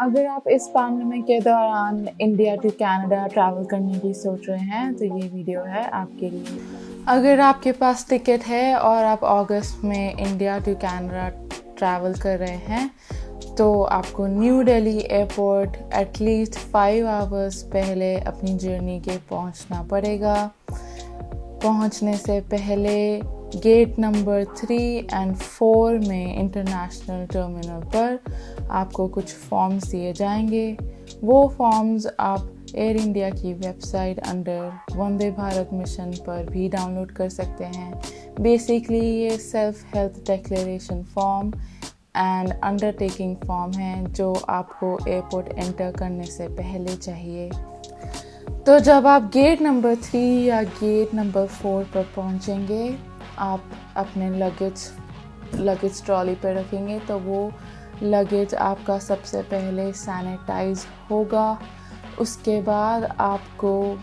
अगर आप इस पैंडेमिक के दौरान इंडिया टू कनाडा ट्रैवल करने की सोच रहे हैं तो ये वीडियो है आपके लिए। अगर आपके पास टिकट है और आप अगस्त में इंडिया टू कनाडा ट्रैवल कर रहे हैं तो आपको new Delhi airport at least 5 hours पहले अपनी जर्नी के पहुंचना पड़ेगा। पहुंचने से पहले गेट नंबर 3 और 4 में इंटरनेशनल टर्मिनल पर आपको कुछ फॉर्म्स दिए जाएंगे। वो फॉर्म्स आप एयर इंडिया की website under Vande Bharat mission पर भी डाउनलोड कर सकते हैं। बेसिकली ये self health declaration form and undertaking form है जो आपको एयरपोर्ट एंटर करने से पहले चाहिए। तो जब आप गेट नंबर 3 या गेट नंबर 4 पर पहुंचेंगे, आप अपने लगेज ट्रॉली पर रखेंगे तो वो लगेज आपका सबसे पहले सैनिटाइज होगा। उसके बाद आपको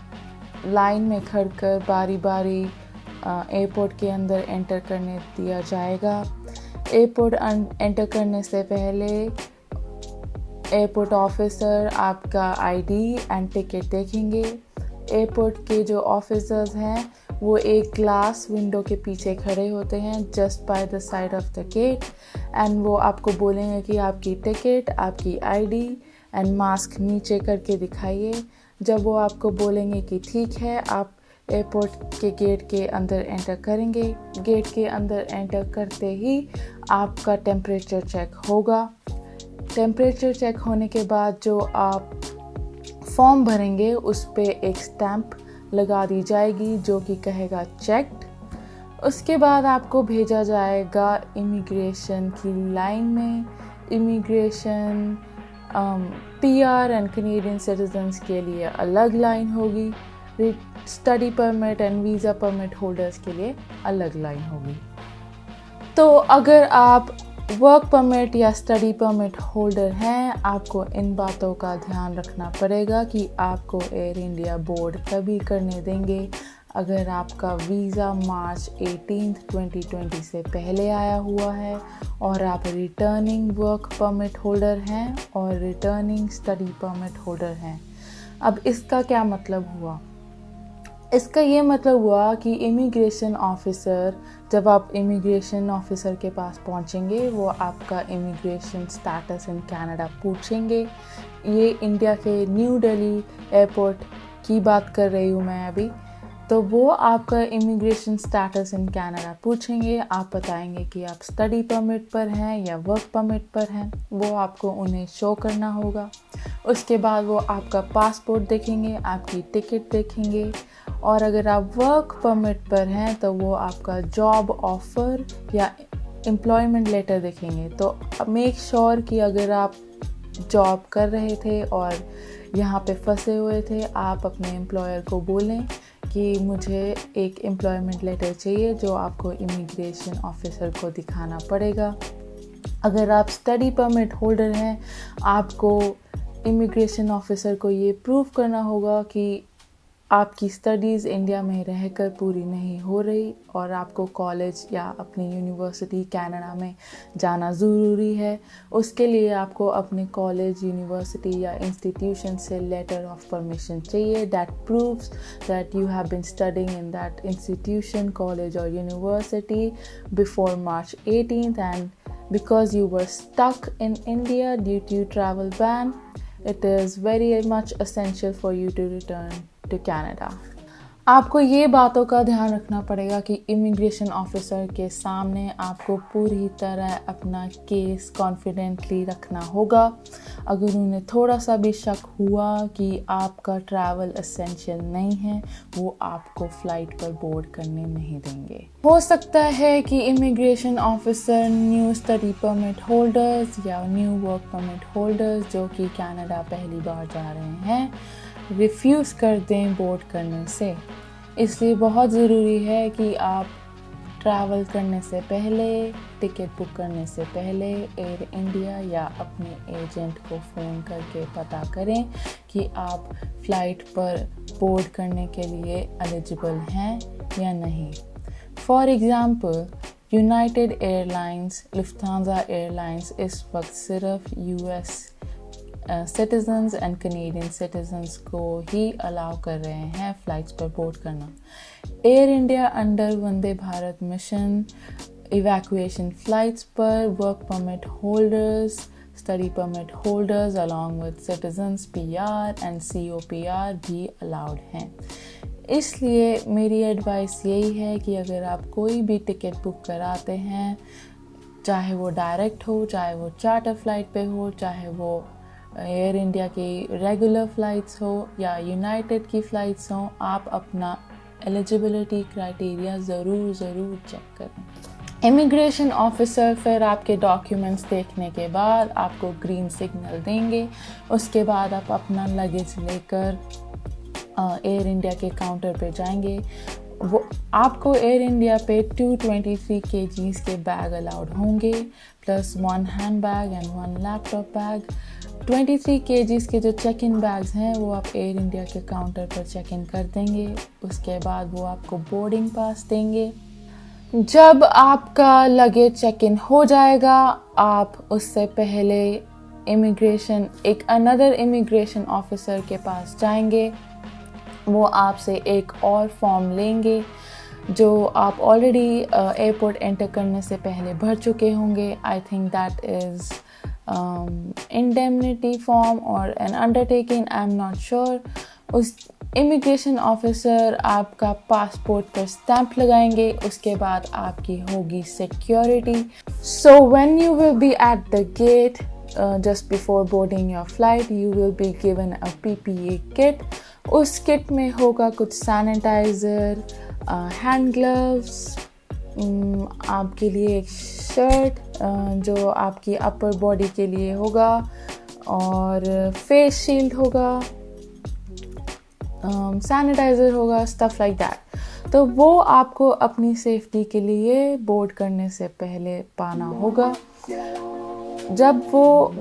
लाइन में खड़कर बारी बारी एयरपोर्ट के अंदर एंटर करने दिया जाएगा। एयरपोर्ट एंटर करने से पहले एयरपोर्ट ऑफिसर आपका आईडी एंड टिकट देखेंगे। एयरपोर्ट के जो ऑफिसर्स हैं वो एक ग्लास विंडो के पीछे खड़े होते हैं just by the side of the gate and वो आपको बोलेंगे कि आपकी टिकट, आपकी आईडी एंड मास्क नीचे करके दिखाइए। जब वो आपको बोलेंगे कि ठीक है, आप एयरपोर्ट के गेट के अंदर एंटर करेंगे। गेट के अंदर एंटर करते ही आपका टेम्परेचर चेक होगा। टेम्परेचर चेक होने के बाद जो आप फॉर्म भरेंगे उस पे एक स्टैंप लगा दी जाएगी जो कि कहेगा चेक्ड। उसके बाद आपको भेजा जाएगा इमिग्रेशन की लाइन में। Immigration PR and Canadian citizens के लिए अलग लाइन होगी। Study permit and visa permit holders के लिए अलग लाइन होगी। तो अगर आप वर्क परमिट या स्टडी परमिट होल्डर हैं, आपको इन बातों का ध्यान रखना पड़ेगा कि आपको एयर इंडिया बोर्ड तभी करने देंगे अगर आपका वीज़ा मार्च 18, 2020 से पहले आया हुआ है और आप रिटर्निंग वर्क परमिट होल्डर हैं और रिटर्निंग स्टडी परमिट होल्डर हैं। अब इसका क्या मतलब हुआ? इसका ये मतलब हुआ कि इमिग्रेशन ऑफिसर, जब आप इमिग्रेशन ऑफिसर के पास पहुंचेंगे, वो आपका इमिग्रेशन स्टेटस इन कनाडा पूछेंगे। ये इंडिया के न्यू दिल्ली एयरपोर्ट की बात कर रही हूँ मैं अभी। तो वो आपका इमिग्रेशन स्टेटस इन कनाडा पूछेंगे। आप बताएंगे कि आप स्टडी परमिट पर हैं या वर्क परमिट पर हैं। वो आपको उन्हें शो करना होगा। उसके बाद वो आपका पासपोर्ट देखेंगे, आपकी टिकट देखेंगे और अगर आप वर्क परमिट पर हैं तो वो आपका जॉब ऑफ़र या एम्प्लॉयमेंट लेटर देखेंगे। तो मेक श्योर कि अगर आप जॉब कर रहे थे और यहाँ पे फंसे हुए थे, आप अपने एम्प्लॉयर को बोलें कि मुझे एक एम्प्लॉयमेंट लेटर चाहिए जो आपको इमिग्रेशन ऑफिसर को दिखाना पड़ेगा। अगर आप स्टडी परमिट होल्डर हैं, आपको इमिग्रेशन ऑफिसर को ये प्रूव करना होगा कि आपकी स्टडीज़ इंडिया में रहकर पूरी नहीं हो रही और आपको कॉलेज या अपनी यूनिवर्सिटी कनाडा में जाना ज़रूरी है। उसके लिए आपको अपने कॉलेज, यूनिवर्सिटी या इंस्टीट्यूशन से लेटर ऑफ परमिशन चाहिए that proves that you have been studying in that institution, college और university before March 18th and because you were stuck in India due to travel ban, it is very much essential for you to return to Canada. आपको ये बातों का ध्यान रखना पड़ेगा कि immigration officer के सामने आपको पूरी तरह अपना केस कॉन्फिडेंटली रखना होगा। अगर उन्हें थोड़ा सा भी शक हुआ कि आपका ट्रैवल एसेंशियल नहीं है, वो आपको फ़्लाइट पर बोर्ड करने नहीं देंगे। हो सकता है कि immigration officer new study permit holders या न्यू वर्क परमिट होल्डर्स जो कि कनाडा पहली बार जा रहे हैं रिफ्यूज़ कर दें बोर्ड करने से। इसलिए बहुत ज़रूरी है कि आप ट्रैवल करने से पहले, टिकट बुक करने से पहले एयर इंडिया या अपने एजेंट को फ़ोन करके पता करें कि आप फ़्लाइट पर बोर्ड करने के लिए एलिजिबल हैं या नहीं। For example, United airlines, Lufthansa airlines इस वक्त सिर्फ US citizens and Canadian citizens को ही अलाउ कर रहे हैं फ़्लाइट्स पर बोर्ड करना। Air India under Vande Bharat mission evacuation flights पर work permit holders, study permit holders along with citizens PR and COPR भी अलाउड हैं। इसलिए मेरी एडवाइस यही है कि अगर आप कोई भी टिकट बुक कराते हैं, चाहे वो डायरेक्ट हो, चाहे वो चार्टर फ़्लाइट पे हो, चाहे वो एयर इंडिया की रेगुलर फ़्लाइट्स हो या यूनाइटेड की फ़्लाइट्स हों, आप अपना एलिजिबिलिटी क्राइटेरिया ज़रूर चेक करें। इमिग्रेशन ऑफिसर फिर आपके डॉक्यूमेंट्स देखने के बाद आपको ग्रीन सिग्नल देंगे। उसके बाद आप अपना लगेज लेकर एयर इंडिया के काउंटर पे जाएंगे। वो आपको एयर इंडिया पे 223 kgs के बैग अलाउड होंगे, plus 1 hand bag and 1 laptop bag. 23 kgs के जो चेक इन बैग्स हैं वो आप एयर इंडिया के काउंटर पर चेक इन कर देंगे। उसके बाद वो आपको बोर्डिंग पास देंगे। जब आपका लगेज चेक इन हो जाएगा, आप उससे पहले अनदर इमिग्रेशन ऑफिसर के पास जाएंगे। वो आपसे एक और फॉर्म लेंगे जो आप ऑलरेडी एयरपोर्ट एंटर करने से पहले भर चुके होंगे। I think that is indemnity form और an undertaking, I am not sure. उस इमिग्रेशन ऑफिसर आपका पासपोर्ट पर स्टैंप लगाएंगे। उसके बाद आपकी होगी security. So when you will be at the gate just before boarding your flight, you will be given a PPE kit. उस kit में होगा कुछ सैनिटाइज़र, हैंड ग्लव्स, आपके लिए एक शर्ट जो आपकी अपर बॉडी के लिए होगा, और फेस शील्ड होगा, सैनिटाइज़र होगा, स्टफ लाइक दैट। तो वो आपको अपनी सेफ्टी के लिए बोर्ड करने से पहले पाना होगा। जब वो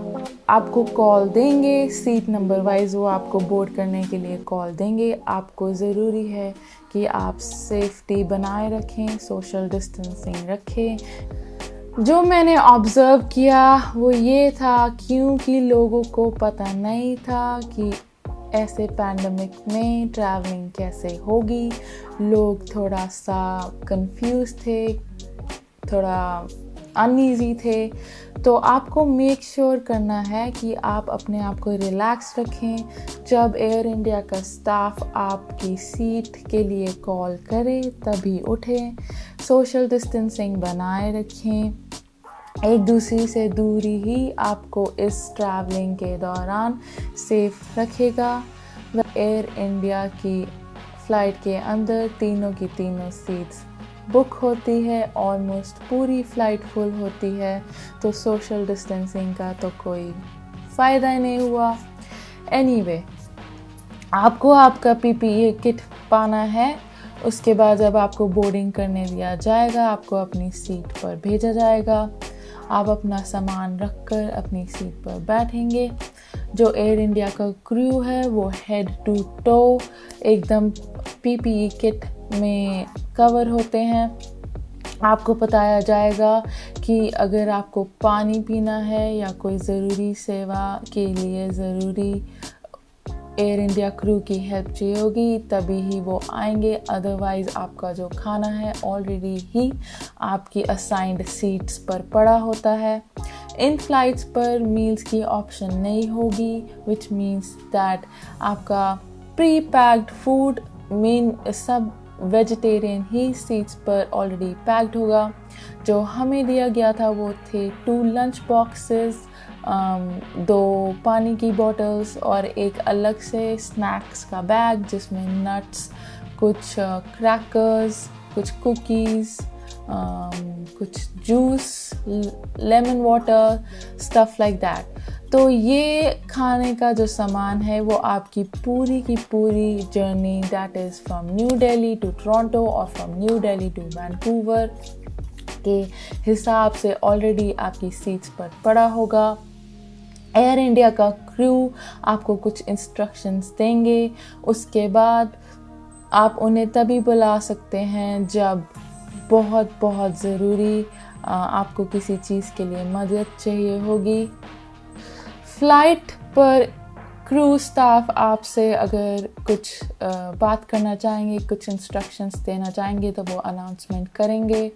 आपको कॉल देंगे, सीट नंबर वाइज वो आपको बोर्ड करने के लिए कॉल देंगे, आपको ज़रूरी है कि आप सेफ्टी बनाए रखें, सोशल डिस्टेंसिंग रखें। जो मैंने ऑब्ज़र्व किया वो ये था, क्योंकि लोगों को पता नहीं था कि ऐसे पैंडमिक में ट्रैवलिंग कैसे होगी, लोग थोड़ा सा कंफ्यूज थे, थोड़ा अनईज़ी थे। तो आपको मेक श्योर करना है कि आप अपने आप को रिलैक्स रखें। जब एयर इंडिया का स्टाफ आपकी सीट के लिए कॉल करे तभी उठें, सोशल डिस्टेंसिंग बनाए रखें। एक दूसरे से दूरी ही आपको इस ट्रैवलिंग के दौरान सेफ रखेगा। एयर इंडिया की फ़्लाइट के अंदर तीनों की तीनों सीट्स बुक होती है, ऑलमोस्ट पूरी फ़्लाइट फुल होती है, तो सोशल डिस्टेंसिंग का तो कोई फ़ायदा ही नहीं हुआ। एनीवे, आपको आपका PPE किट पाना है। उसके बाद जब आपको बोर्डिंग करने दिया जाएगा, आपको अपनी सीट पर भेजा जाएगा। आप अपना सामान रखकर अपनी सीट पर बैठेंगे। जो एयर इंडिया का क्रू है वो हेड टू टो एकदम PPE किट में कवर होते हैं। आपको बताया जाएगा कि अगर आपको पानी पीना है या कोई ज़रूरी सेवा के लिए ज़रूरी एयर इंडिया क्रू की हेल्प चाहिए होगी तभी ही वो आएंगे, अदरवाइज़ आपका जो खाना है ऑलरेडी ही आपकी असाइंड सीट्स पर पड़ा होता है। इन फ्लाइट्स पर मील्स की ऑप्शन नहीं होगी, विच मीन्स दैट आपका प्री पैक्ड फूड सब वेजिटेरियन ही सीट्स पर ऑलरेडी पैक्ड होगा। जो हमें दिया गया था वो थे 2 लंच बॉक्सेस, 2 पानी की बॉटल्स और एक अलग से स्नैक्स का बैग जिसमें नट्स, कुछ क्रैकर्स, कुछ कुकीज़, कुछ juice, lemon water, stuff like that. तो ये खाने का जो सामान है वो आपकी पूरी की पूरी journey, that is from new Delhi to Toronto और from new Delhi to Vancouver के हिसाब से ऑलरेडी आपकी सीट्स पर पड़ा होगा। एयर इंडिया का क्रू आपको कुछ इंस्ट्रक्शंस देंगे। उसके बाद आप उन्हें तभी बुला सकते हैं जब बहुत बहुत ज़रूरी आपको किसी चीज़ के लिए मदद चाहिए होगी। फ़्लाइट पर क्रू स्टाफ आपसे अगर कुछ बात करना चाहेंगे, कुछ इंस्ट्रक्शंस देना चाहेंगे तो वो अनाउंसमेंट करेंगे।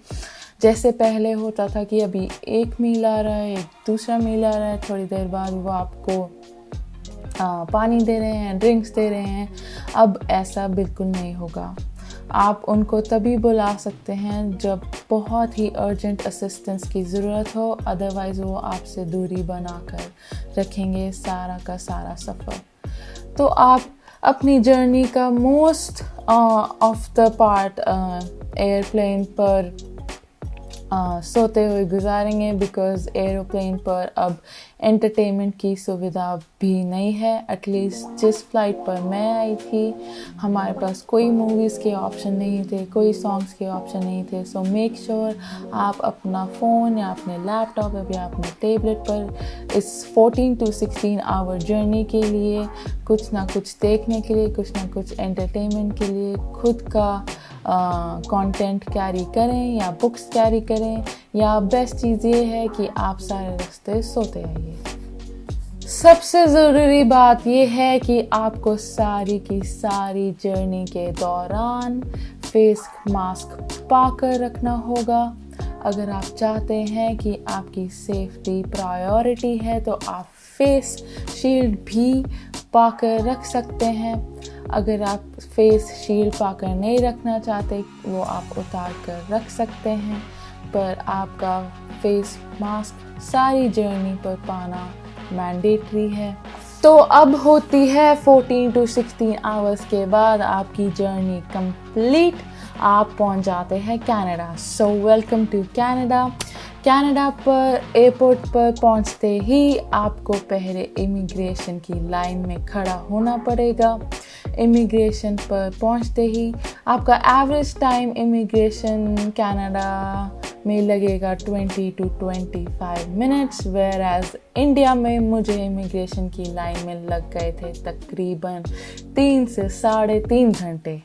जैसे पहले होता था कि अभी एक मील आ रहा है, एक दूसरा मील आ रहा है, थोड़ी देर बाद वो आपको पानी दे रहे हैं, ड्रिंक्स दे रहे हैं। अब ऐसा बिल्कुल नहीं होगा। आप उनको तभी बुला सकते हैं जब बहुत ही अर्जेंट असिस्टेंस की ज़रूरत हो, अदरवाइज़ वो आपसे दूरी बनाकर रखेंगे सारा का सारा सफ़र। तो आप अपनी जर्नी का most of the part airplane पर सोते हुए गुजारेंगे, बिकॉज़ एरोप्लेन पर अब एंटरटेनमेंट की सुविधा भी नहीं है। एटलीस्ट जिस फ़्लाइट पर मैं आई थी हमारे पास कोई मूवीज़ के ऑप्शन नहीं थे, कोई सॉन्ग्स के ऑप्शन नहीं थे। सो मेक श्योर आप अपना फ़ोन या अपने लैपटॉप या अपने टैबलेट पर इस 14 to 16 आवर जर्नी के लिए कुछ ना कुछ देखने के लिए, कुछ ना कुछ एंटरटेनमेंट के लिए खुद का कंटेंट कैरी करें या बुक्स कैरी करें, या बेस्ट चीज़ ये है कि आप सारे रास्ते सोते आइए। सबसे ज़रूरी बात ये है कि आपको सारी की सारी जर्नी के दौरान फेस मास्क पाकर रखना होगा। अगर आप चाहते हैं कि आपकी सेफ्टी प्रायोरिटी है तो आप फेस शील्ड भी पाकर रख सकते हैं। अगर आप फेस शील्ड पाकर नहीं रखना चाहते वो आप उतार कर रख सकते हैं, पर आपका फेस मास्क सारी जर्नी पर पाना मैंडेटरी है। तो अब होती है 14 to 16 आवर्स के बाद आपकी जर्नी कंप्लीट। आप पहुंच जाते हैं Canada. So welcome to Canada. Canada पर एयरपोर्ट पर पहुंचते ही आपको पहले इमिग्रेशन की लाइन में खड़ा होना पड़ेगा। इमिग्रेशन पर पहुंचते ही आपका एवरेज टाइम इमिग्रेशन कनाडा में लगेगा 20 to 25 minutes, where as India में मुझे इमिग्रेशन की लाइन में लग गए थे तकरीबन 3 से 3.5 घंटे।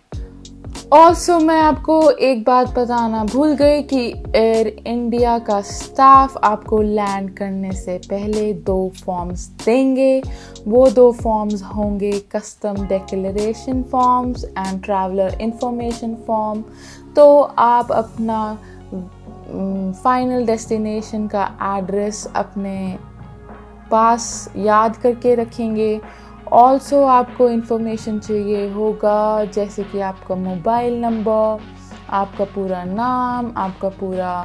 ऑल्सो मैं आपको एक बात बताना भूल गई कि एयर इंडिया का स्टाफ आपको लैंड करने से पहले 2 फॉर्म्स देंगे। वो 2 फॉर्म्स होंगे custom declaration forms and traveller information form. तो आप अपना फाइनल डेस्टिनेशन का एड्रेस अपने पास याद करके रखेंगे। ऑल्सो आपको इन्फॉर्मेशन चाहिए होगा, जैसे कि आपका मोबाइल नंबर, आपका पूरा नाम, आपका पूरा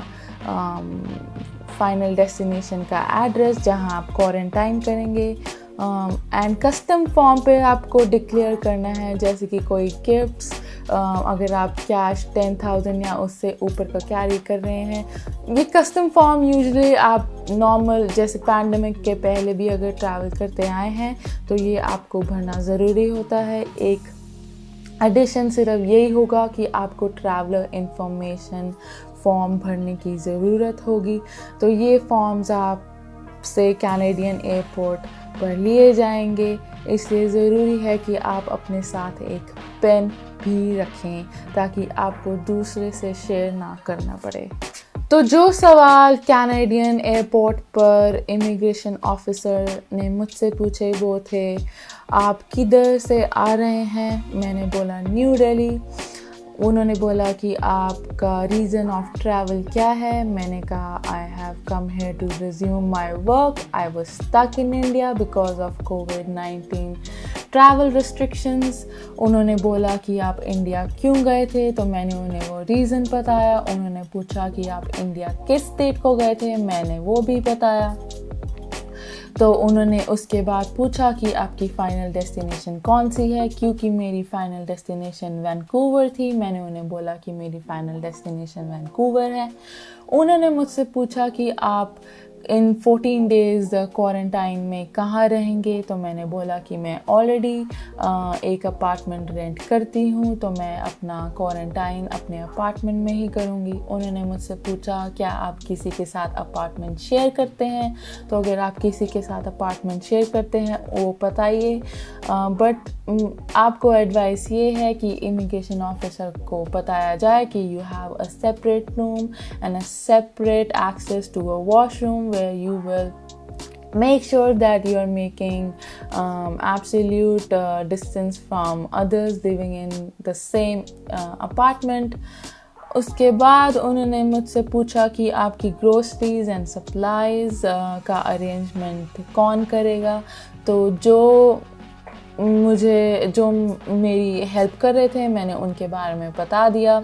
फाइनल डेस्टिनेशन का एड्रेस जहां आप क्वारंटाइन करेंगे। एंड कस्टम फॉर्म पे आपको डिक्लेयर करना है, जैसे कि कोई गिफ्ट्स, अगर आप कैश 10,000 या उससे ऊपर का कैरी कर रहे हैं। ये कस्टम फॉर्म यूजुअली आप नॉर्मल जैसे पैंडेमिक के पहले भी अगर ट्रैवल करते आए हैं तो ये आपको भरना ज़रूरी होता है। एक एडिशन सिर्फ यही होगा कि आपको ट्रैवलर इंफॉर्मेशन फॉर्म भरने की ज़रूरत होगी। तो ये फॉर्म्स आपसे कैनेडियन एयरपोर्ट पर लिए जाएंगे, इसलिए ज़रूरी है कि आप अपने साथ एक पेन भी रखें ताकि आपको दूसरे से शेयर ना करना पड़े। तो जो सवाल कैनेडियन एयरपोर्ट पर इमिग्रेशन ऑफिसर ने मुझसे पूछे वो थे, आप किधर से आ रहे हैं? मैंने बोला न्यू दिल्ली। उन्होंने बोला कि आपका रीज़न ऑफ ट्रैवल क्या है? मैंने कहा I have come here to resume my work. I was stuck in India because of COVID-19 travel restrictions. उन्होंने बोला कि आप इंडिया क्यों गए थे, तो मैंने उन्हें वो रीज़न बताया। उन्होंने पूछा कि आप इंडिया किस स्टेट को गए थे, मैंने वो भी बताया। तो उन्होंने उसके बाद पूछा कि आपकी फ़ाइनल डेस्टिनेशन कौन सी है, क्योंकि मेरी फ़ाइनल डेस्टिनेशन वैंकूवर थी। मैंने उन्हें बोला कि मेरी फ़ाइनल डेस्टिनेशन वैंकूवर है। उन्होंने मुझसे पूछा कि आप इन 14 डेज़ क्वारंटाइन में कहाँ रहेंगे, तो मैंने बोला कि मैं ऑलरेडी एक अपार्टमेंट रेंट करती हूँ, तो मैं अपना क्वारंटाइन अपने अपार्टमेंट में ही करूँगी। उन्होंने मुझसे पूछा क्या आप किसी के साथ अपार्टमेंट शेयर करते हैं, तो अगर आप किसी के साथ अपार्टमेंट शेयर करते हैं वो बताइए। बट आपको एडवाइस ये है कि इमिग्रेशन ऑफिसर को बताया जाए कि you have a separate room and a separate access to a washroom where you will make sure that you are making absolute distance from others living in the same apartment. उसके बाद उन्होंने मुझसे पूछा कि आपकी ग्रोसरीज एंड सप्लाईज का arrangement कौन करेगा। तो जो मेरी हेल्प कर रहे थे मैंने उनके बारे में बता दिया।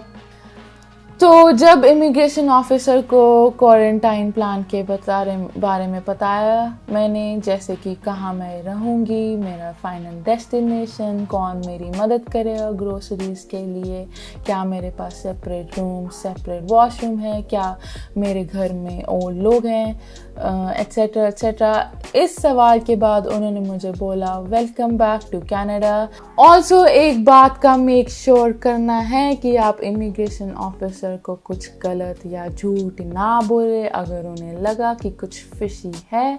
तो जब इमिग्रेशन ऑफिसर को क्वारंटाइन प्लान के बारे में बताया मैंने, जैसे कि कहाँ मैं रहूँगी, मेरा फाइनल डेस्टिनेशन, कौन मेरी मदद करेगा ग्रोसरीज के लिए, क्या मेरे पास सेपरेट रूम सेपरेट वॉशरूम है, क्या मेरे घर में और लोग हैं, एट्सेट्रा एट्सेट्रा। इस सवाल के बाद उन्होंने मुझे बोला welcome back to Canada. Also एक बात का मेक श्योर करना है कि आप इमिग्रेशन ऑफिसर को कुछ गलत या झूठ ना बोले। अगर उन्हें लगा कि कुछ फिशी है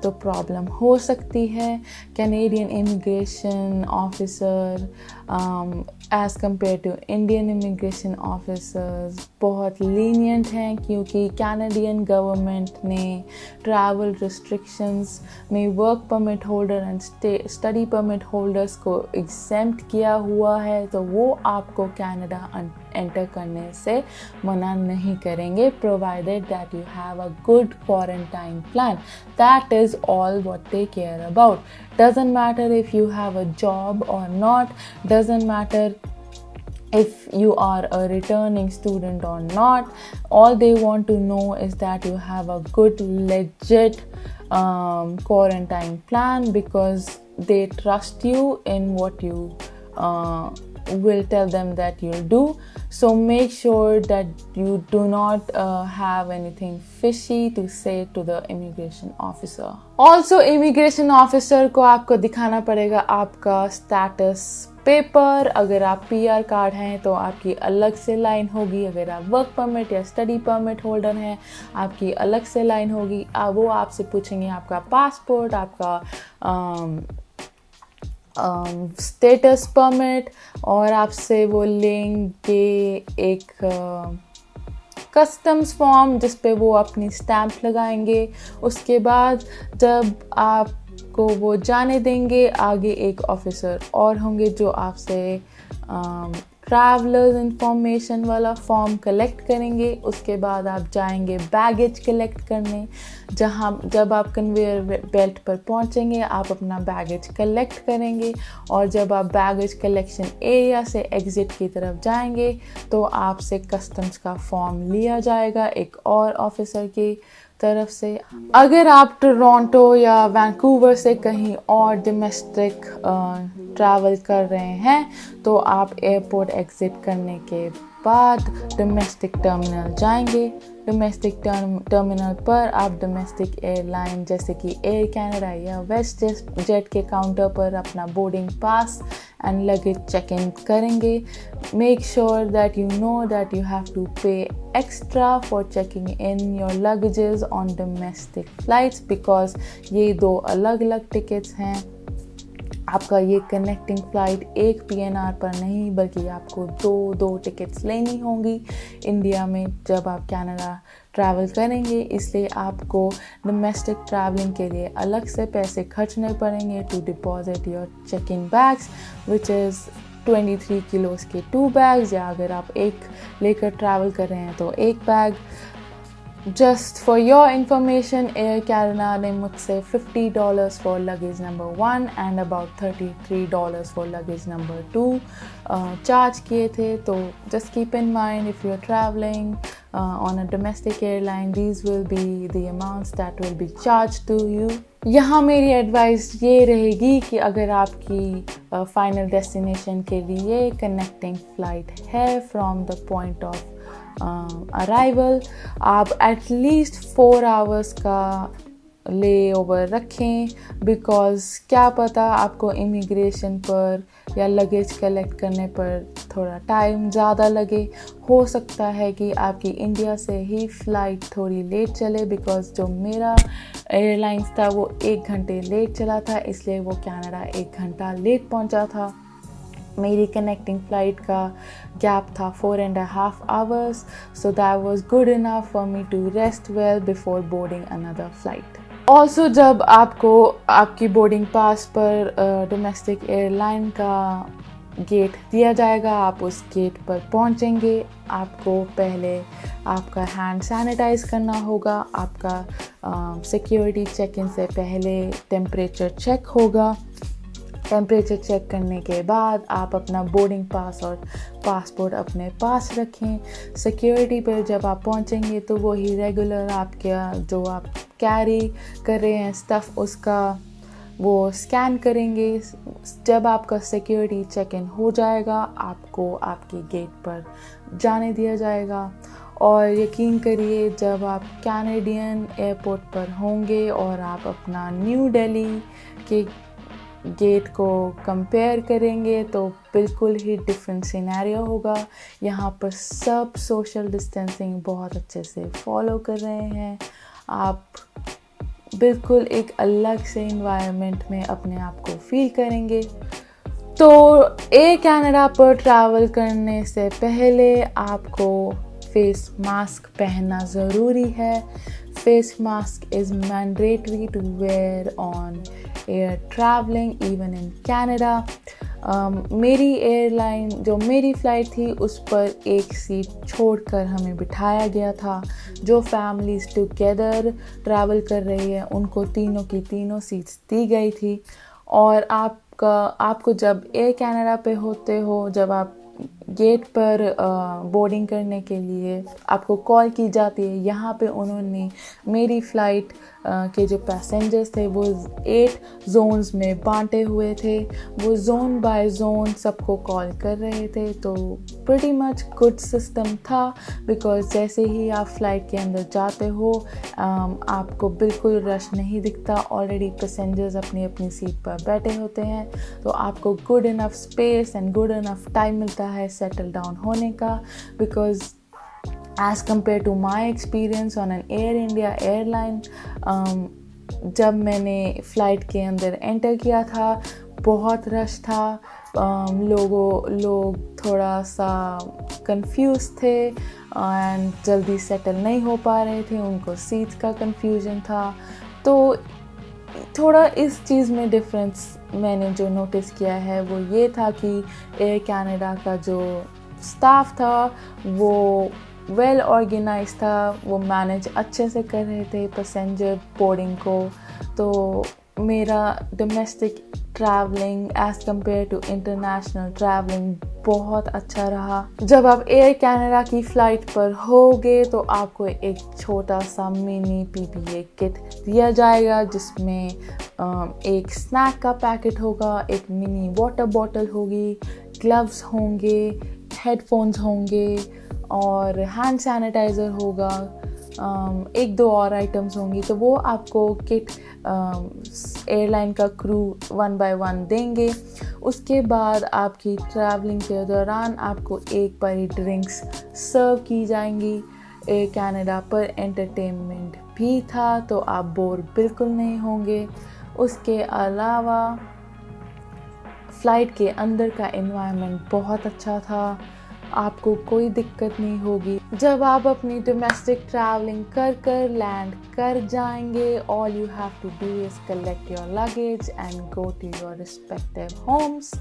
तो प्रॉब्लम हो सकती है। Canadian immigration officer as compared to Indian immigration officers बहुत लीनियंट हैं, क्योंकि कैनेडियन गवर्नमेंट ने ट्रैवल रिस्ट्रिक्शंस में work permit holder and study permit holders को एग्जेम्प्ट किया हुआ है। तो वो आपको कनाडा एंटर करने से मना नहीं करेंगे, provided that you have a good quarantine plan. That is all what they care about. Doesn't matter if you have a job or not, doesn't matter if you are a returning student or not. All they want to know is that you have a good legit quarantine plan, because they trust you in what you will tell them that you'll do. So make sure that you do not have anything fishy to say to the immigration officer. Also immigration officer को आपको दिखाना पड़ेगा आपका status paper. अगर आप PR card हैं तो आपकी अलग से लाइन होगी। अगर आप वर्क परमिट या स्टडी परमिट होल्डर हैं आपकी अलग से लाइन होगी। वो आपसे पूछेंगे आपका पासपोर्ट, आपका स्टेटस परमिट, और आपसे वो लेंगे एक कस्टम्स फॉर्म जिस पे वो अपनी स्टैम्प लगाएंगे। उसके बाद जब आपको वो जाने देंगे, आगे एक ऑफिसर और होंगे जो आपसे ट्रैवलर्स इंफॉर्मेशन वाला फॉर्म कलेक्ट करेंगे। उसके बाद आप जाएंगे बैगेज कलेक्ट करने। जब आप कन्वेयर बेल्ट पर पहुंचेंगे आप अपना बैगेज कलेक्ट करेंगे, और जब आप बैगेज कलेक्शन एरिया से एग्ज़िट की तरफ जाएंगे तो आपसे कस्टम्स का फॉर्म लिया जाएगा एक और ऑफिसर की तरफ से। अगर आप टोरंटो या वैंकूवर से कहीं और डोमेस्टिक ट्रैवल कर रहे हैं तो आप एयरपोर्ट एग्ज़िट करने के बाद डोमेस्टिक टर्मिनल जाएंगे। डोमेस्टिक टर्मिनल पर आप डोमेस्टिक एयरलाइन जैसे कि एयर कनाडा या वेस्ट जेट के काउंटर पर अपना boarding pass and luggage check in करेंगे। Make sure that you know that you have to pay extra for checking in your luggages on domestic flights, because ये दो अलग अलग tickets हैं। आपका ये कनेक्टिंग फ़्लाइट एक PNR पर नहीं बल्कि आपको दो टिकट्स लेनी होंगी इंडिया में जब आप कनाडा ट्रैवल करेंगे। इसलिए आपको डोमेस्टिक ट्रैवलिंग के लिए अलग से पैसे खर्चने पड़ेंगे to deposit your check in bags which is 23 kilos के 2 बैग्स, या अगर आप एक लेकर ट्रैवल कर रहे हैं तो एक bag. Just for your information, Air Canada ने मुझसे $50 for luggage number 1 and about $33 for luggage number 2 charge किए थे। तो just keep in mind if you are traveling on a domestic airline, these will be the amounts that will be charged to you. यहाँ मेरी advice ये रहेगी कि अगर आपकी फाइनल डेस्टिनेशन के लिए कनेक्टिंग फ़्लाइट है from the point of arrival, आप एटलीस्ट 4 आवर्स का ले ओवर रखें, बिकॉज़ क्या पता आपको इमिग्रेशन पर या लगेज कलेक्ट करने पर थोड़ा टाइम ज़्यादा लगे। हो सकता है कि आपकी इंडिया से ही फ़्लाइट थोड़ी लेट चले, बिकॉज़ जो मेरा एयरलाइंस था वो 1 घंटे लेट चला था, इसलिए वो कनाडा 1 घंटा लेट पहुंचा था। मेरी कनेक्टिंग फ़्लाइट का गैप था 4.5 hours, so that was good enough for me to rest well before boarding another flight. Also जब आपको आपकी बोर्डिंग पास पर डोमेस्टिक एयरलाइन का गेट दिया जाएगा, आप उस गेट पर पहुंचेंगे। आपको पहले आपका हैंड सैनिटाइज करना होगा। आपका सिक्योरिटी चेक इन से पहले टेम्परेचर चेक होगा। टेम्परेचर चेक करने के बाद आप अपना बोर्डिंग पास और पासपोर्ट अपने पास रखें। सिक्योरिटी पर जब आप पहुंचेंगे तो वही रेगुलर आपके जो आप कैरी कर रहे हैं स्टफ़, उसका वो स्कैन करेंगे। जब आपका सिक्योरिटी चेक इन हो जाएगा, आपको आपके गेट पर जाने दिया जाएगा। और यकीन करिए, जब आप कैनेडियन एयरपोर्ट पर होंगे और आप अपना न्यू दिल्ली के गेट को कंपेयर करेंगे तो बिल्कुल ही डिफरेंट सिनेरियो होगा। यहाँ पर सब सोशल डिस्टेंसिंग बहुत अच्छे से फॉलो कर रहे हैं। आप बिल्कुल एक अलग से इन्वायरमेंट में अपने आप को फील करेंगे। तो एयर कनाडा पर ट्रैवल करने से पहले आपको फेस मास्क पहनना ज़रूरी है। Face mask is mandatory to wear on air travelling even in Canada. मेरी एयरलाइन जो मेरी फ़्लाइट थी उस पर एक सीट छोड़कर हमें बिठाया गया था। जो फैमिलीज़ टुगेदर ट्रैवल कर रही है उनको तीनों की तीनों सीट्स दी गई थी। और आपको जब एयर कनाडा पे होते हो, जब आप गेट पर बोर्डिंग करने के लिए आपको कॉल की जाती है, यहाँ पे उन्होंने मेरी फ़्लाइट के जो पैसेंजर्स थे वो 8 जोन्स में बांटे हुए थे। वो जोन बाय जोन सबको कॉल कर रहे थे। तो प्रीटी मच गुड सिस्टम था, बिकॉज़ जैसे ही आप फ्लाइट के अंदर जाते हो आपको बिल्कुल रश नहीं दिखता। ऑलरेडी पैसेंजर्स अपनी अपनी सीट पर बैठे होते हैं, तो आपको good enough space and good enough time मिलता है सेटल डाउन होने का। Because as compared to my experience on an Air India airline, जब मैंने फ़्लाइट के अंदर एंटर किया था बहुत रश था। लोग थोड़ा सा कंफ्यूज थे एंड जल्दी सेटल नहीं हो पा रहे थे, उनको सीट्स का कंफ्यूजन था। तो थोड़ा इस चीज़ में डिफरेंस मैंने जो नोटिस किया है वो ये था कि एयर कनाडा का जो स्टाफ था वो वेल ऑर्गेनाइज था, वो मैनेज अच्छे से कर रहे थे पैसेंजर बोर्डिंग को। तो मेरा domestic travelling as compared to international travelling बहुत अच्छा रहा। जब आप एयर कनाडा की फ़्लाइट पर होगे तो आपको एक छोटा सा मिनी PPE किट दिया जाएगा, जिसमें एक स्नैक का पैकेट होगा, एक मिनी वाटर बॉटल होगी, ग्लव्स होंगे, हेडफोन्स होंगे और हैंड सैनिटाइज़र होगा। 1-2 और आइटम्स होंगी। तो वो आपको किट एयरलाइन का क्रू 1 बाय 1 देंगे। उसके बाद आपकी ट्रैवलिंग के दौरान आपको एक बारी ड्रिंक्स सर्व की जाएंगी। एयर कनाडा पर एंटरटेनमेंट भी था, तो आप बोर बिल्कुल नहीं होंगे। उसके अलावा फ़्लाइट के अंदर का एनवायरनमेंट बहुत अच्छा था, आपको कोई दिक्कत नहीं होगी। जब आप अपनी डोमेस्टिक ट्रैवलिंग कर लैंड कर जाएंगे, all you have to do is collect your luggage and go to your respective homes.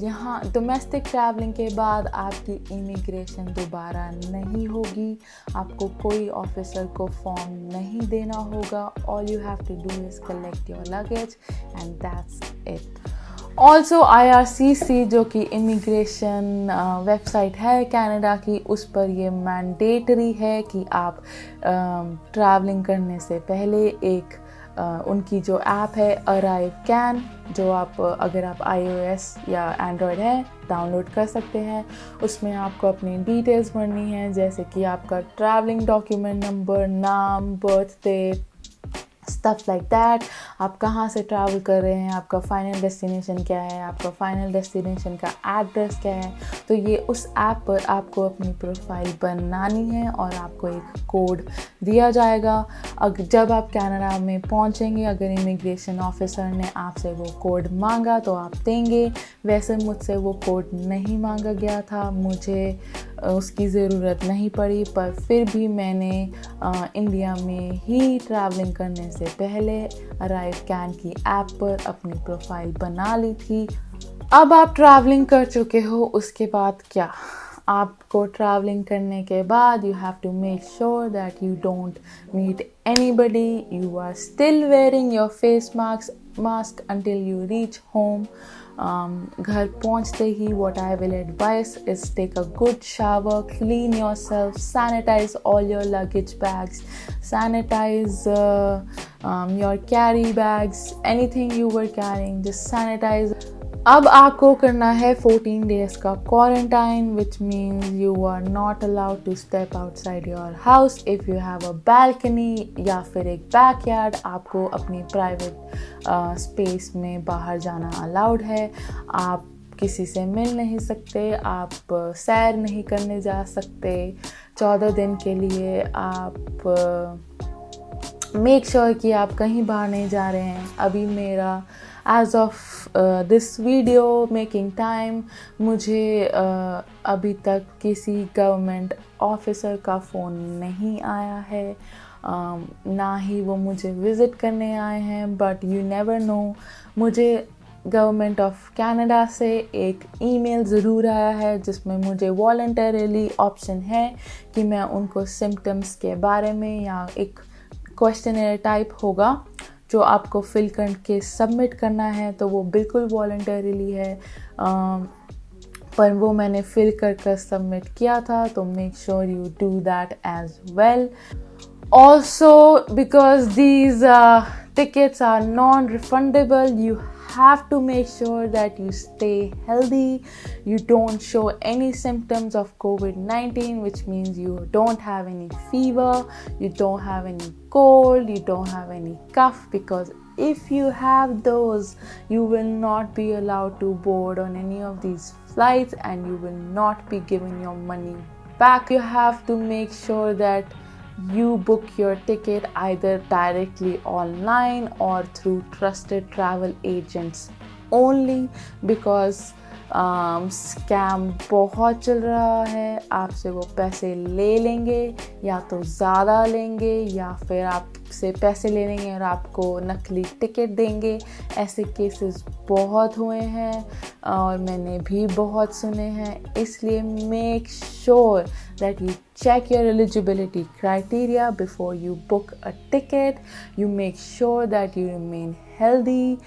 यहाँ डोमेस्टिक ट्रैवलिंग के बाद आपकी इमिग्रेशन दोबारा नहीं होगी, आपको कोई ऑफिसर को फॉर्म नहीं देना होगा। All you have to do is collect your luggage and that's it. Also IRCC जो कि इमिग्रेशन वेबसाइट है कनाडा की, उस पर ये मैंडेटरी है कि आप ट्रैवलिंग करने से पहले एक उनकी जो ऐप है अराइव कैन, जो आप अगर आप iOS या एंड्रॉयड है डाउनलोड कर सकते हैं। उसमें आपको अपनी डिटेल्स भरनी है, जैसे कि आपका ट्रैवलिंग डॉक्यूमेंट नंबर, नाम, बर्थडे, स्टफ लाइक दैट। आप कहाँ से ट्रैवल कर रहे हैं, आपका फाइनल डेस्टिनेशन क्या है, आपका फाइनल डेस्टिनेशन का एड्रेस क्या है। तो ये उस ऐप पर आपको अपनी प्रोफाइल बनानी है और आपको एक कोड दिया जाएगा। जब आप कनाडा में पहुँचेंगे, अगर इमिग्रेशन ऑफिसर ने आपसे वो कोड मांगा तो आप देंगे। वैसे मुझसे वो कोड नहीं मांगा गया था, मुझे उसकी ज़रूरत नहीं पड़ी, पर फिर भी मैंने इंडिया में ही ट्रैवलिंग करने से पहले अराइवकैन की ऐप पर अपनी प्रोफाइल बना ली थी। अब आप ट्रैवलिंग कर चुके हो, उसके बाद क्या? आपको ट्रैवलिंग करने के बाद you have to make sure that you don't meet anybody, you are still wearing your face mask until you reach home. घर पहुंचते ही what I will advise is take a good shower, clean yourself, sanitize all your luggage bags, sanitize your carry bags, anything you were carrying, just sanitize. अब आपको करना है 14 days का quarantine, which means you are not allowed to step outside your house. If you have a balcony या फिर एक backyard, आपको अपनी प्राइवेट स्पेस में बाहर जाना अलाउड है। आप किसी से मिल नहीं सकते, आप सैर नहीं करने जा सकते 14 दिन के लिए। आप मेक श्योर कि आप कहीं बाहर नहीं जा रहे हैं। अभी मेरा as of this video making time मुझे अभी तक किसी गवर्नमेंट ऑफिसर का फ़ोन नहीं आया है, ना ही वो मुझे विज़िट करने आए हैं। बट यू नेवर नो, मुझे गवर्नमेंट ऑफ कनाडा से एक ईमेल ज़रूर आया है जिसमें मुझे वॉलंटरीली ऑप्शन है कि मैं उनको सिम्टम्स के बारे में, या एक क्वेश्चनर टाइप होगा जो आपको फिल करके सबमिट करना है, तो वो बिल्कुल वॉलंटरीली है। पर वो मैंने फिल कर सबमिट किया था, तो make sure you do that as well. Also, because these tickets are non-refundable, you have to make sure that you stay healthy. You don't show any symptoms of COVID-19, which means you don't have any fever, you don't have any cold, you don't have any cough, because if you have those, you will not be allowed to board on any of these flights and you will not be given your money back. You have to make sure that you book your ticket either directly online or through trusted travel agents only, because scam बहुत चल रहा है। आपसे वो पैसे ले लेंगे, या तो ज़्यादा लेंगे, या फिर आपसे पैसे ले लेंगे और आपको नकली टिकट देंगे। ऐसे केसेस बहुत हुए हैं और मैंने भी बहुत सुने हैं। इसलिए make sure that you check your eligibility criteria before you book a ticket. You make sure that you remain healthy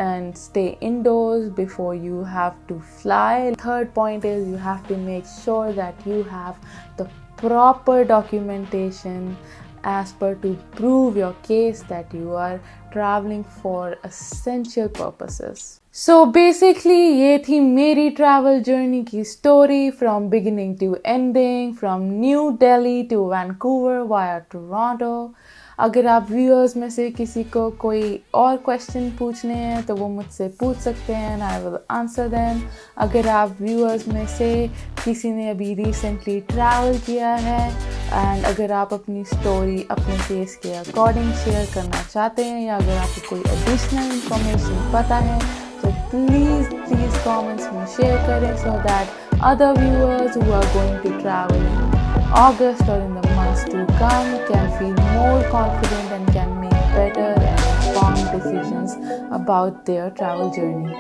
and stay indoors before you have to fly. Third point is you have to make sure that you have the proper documentation as per to prove your case that you are traveling for essential purposes. So basically ये थी मेरी travel journey की story, from beginning to ending, from new Delhi to Vancouver via Toronto. अगर आप viewers में से किसी को कोई और क्वेश्चन पूछने हैं तो वो मुझसे पूछ सकते हैं and I will answer them. अगर आप व्यूअर्स में से किसी ने अभी रिसेंटली ट्रैवल किया है एंड अगर आप अपनी स्टोरी अपने केस के अकॉर्डिंग शेयर करना चाहते हैं, या अगर आपको कोई एडिशनल इंफॉर्मेशन पता है, तो प्लीज़ कमेंट्स में शेयर करें so that other viewers who are going to travel in August or in the months to come can feel more confident and can make better and informed decisions about their travel journey.